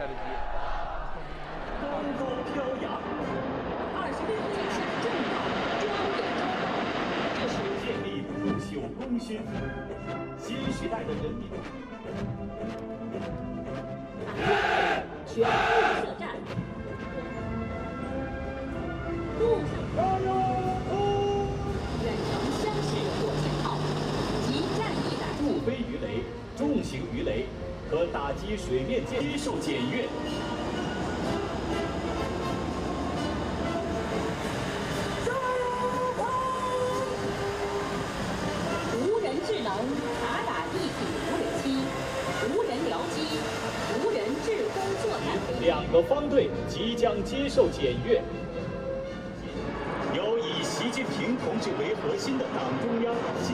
来得及。高高飘扬26年下重大庄严召开，这是建立不朽功勋，新时代的人民。全面作战，陆上加油！远程相式火箭炮及战役弹，助飞鱼雷、重型鱼雷可打击水面接受检阅。无人智能卡打一体无人机、无人僚机、无人制空作战飞2个方队即将接受检阅。由以习近平同志为核心的党中央坚